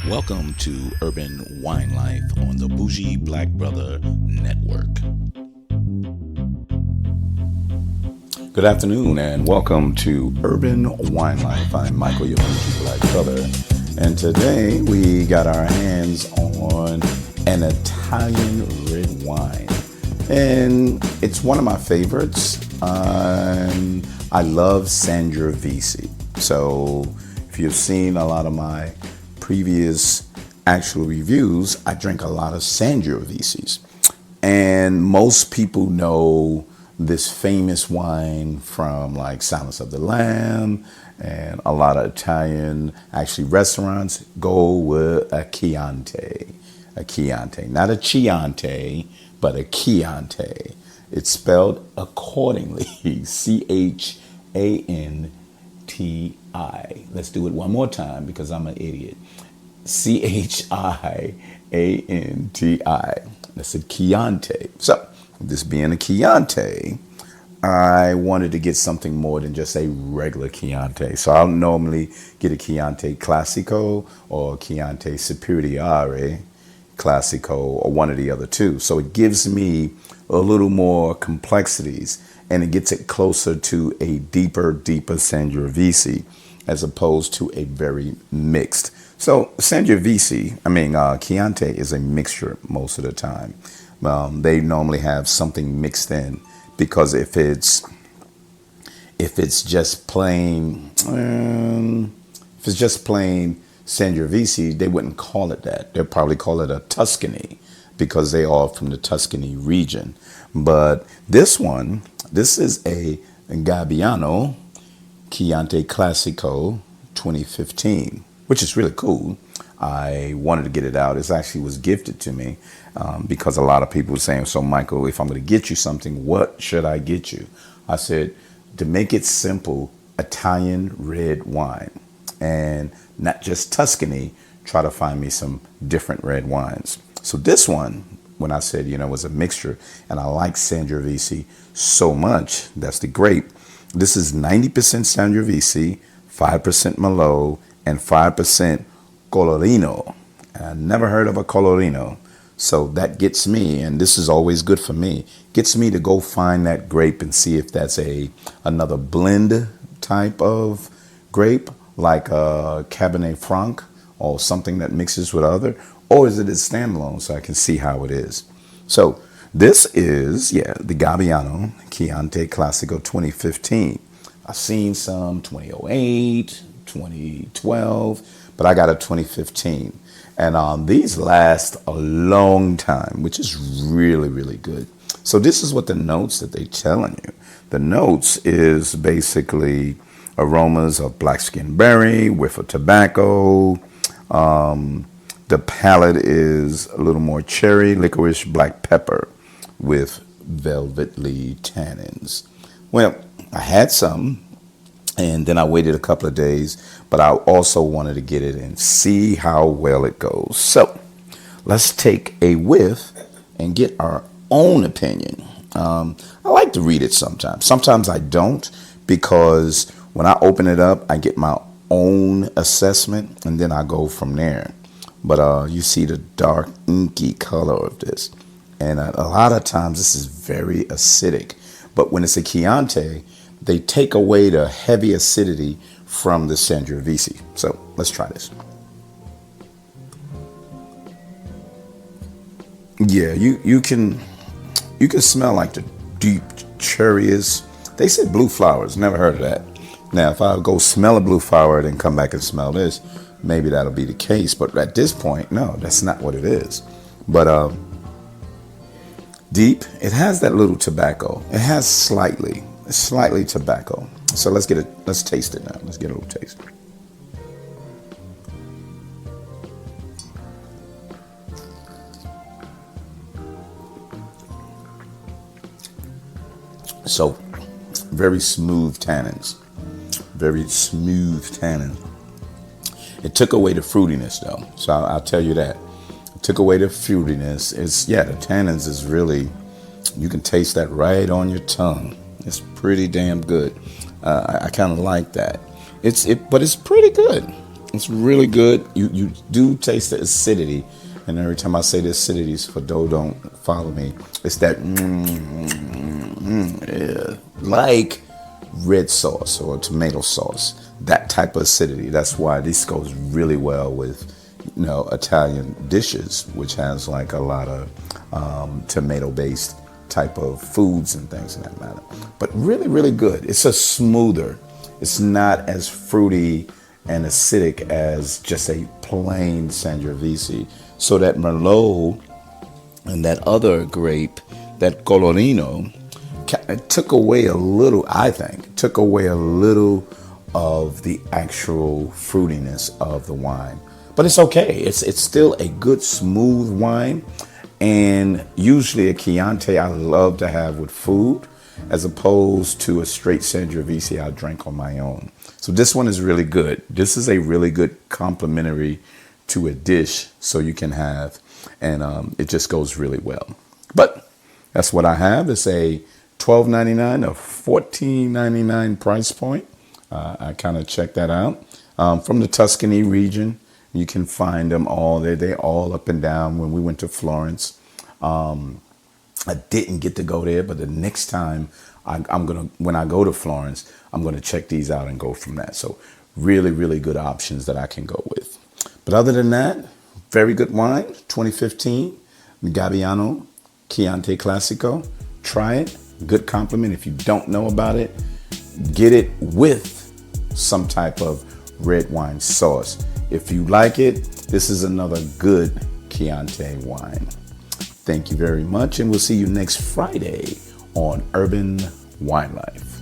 Welcome to Urban Wine Life on the Bougie Black Brother Network. Good afternoon and welcome to Urban Wine Life. I'm Michael, your Bougie Black Brother, and today we got our hands on an Italian red wine, and it's one of my favorites. I love Sangiovese. So if you've seen a lot of my previous actual reviews, I drink a lot of Sangioveses, and most people know this famous wine from like Silence of the Lamb, and a lot of Italian actually restaurants go with a Chianti, not a Chianti, but a Chianti. It's spelled accordingly, Chanti. Let's do it one more time because I'm an idiot. Chianti. That's a Chianti. So, this being a Chianti, I wanted to get something more than just a regular Chianti. So I'll normally get a Chianti Classico or Chianti Superiore Classico or one of the other two. So it gives me a little more complexities and it gets it closer to a deeper Sangiovese as opposed to a very mixed. So Sangiovese, Chianti is a mixture most of the time. They normally have something mixed in because if it's just plain Sangiovese, they wouldn't call it that. They'll probably call it a Tuscany because they are from the Tuscany region. But this is a Gabbiano Chianti Classico 2015, which is really cool. I wanted to get it out. It actually was gifted to me because a lot of people were saying, so Michael, if I'm going to get you something, what should I get you? I said, to make it simple, Italian red wine. And not just Tuscany, try to find me some different red wines. So this one, when I said, was a mixture, and I like Sangiovese so much, that's the grape. This is 90% Sangiovese, 5% Merlot, and 5% Colorino. And I never heard of a Colorino. So that gets me, and this is always good for me, gets me to go find that grape and see if that's another blend type of grape, like a Cabernet Franc or something that mixes with other, or is it a standalone so I can see how it is. So this is, the Gabbiano Chianti Classico 2015. I've seen some 2008, 2012, but I got a 2015. And these last a long time, which is really, really good. So this is what the notes that they're telling you. The notes is basically aromas of black skin berry, whiff of tobacco. The palate is a little more cherry, licorice, black pepper with velvety tannins. Well, I had some, and then I waited a couple of days, but I also wanted to get it and see how well it goes. So let's take a whiff and get our own opinion. I like to read it sometimes. Sometimes I don't, because when I open it up, I get my own assessment, and then I go from there. But you see the dark, inky color of this. And a lot of times this is very acidic. But when it's a Chianti, they take away the heavy acidity from the Sangiovese. So let's try this. Yeah, you can smell like the deep cherries. They said blue flowers. Never heard of that. Now, if I go smell a blue flower, then come back and smell this, maybe that'll be the case. But at this point, no, that's not what it is. But deep, it has that little tobacco. It has slightly tobacco. So let's taste it now. Let's get a little taste. So very smooth tannins. Very smooth tannin. It took away the fruitiness though. So I'll tell you that. It took away the fruitiness. The tannins is really, you can taste that right on your tongue. It's pretty damn good. I kind of like that. But it's pretty good. It's really good. You do taste the acidity, and every time I say the acidity, for those don't follow me, it's that yeah, like red sauce or tomato sauce. That type of acidity. That's why this goes really well with Italian dishes, which has like a lot of tomato-based type of foods and things in that matter. But really, really good. It's a smoother. It's not as fruity and acidic as just a plain Sangiovese. So that Merlot and that other grape, that Colorino, it took away a little, I think, took away a little of the actual fruitiness of the wine. But it's okay. It's still a good, smooth wine. And usually a Chianti I love to have with food as opposed to a straight Sangiovese I drink on my own. So this one is really good. This is a really good complementary to a dish so you can have. And it just goes really well. But that's what I have. It's a $12.99 or $14.99 price point. I kind of checked that out. From the Tuscany region. You can find them all. They're all up and down. When we went to Florence, I didn't get to go there, but the next time when I go to Florence, I'm gonna check these out and go from that. So really, really good options that I can go with. But other than that, very good wine. 2015 Gabbiano Chianti Classico. Try it. Good compliment. If you don't know about it, get it with some type of red wine sauce. If you like it, this is another good Chianti wine. Thank you very much, and we'll see you next Friday on Urban Wine Life.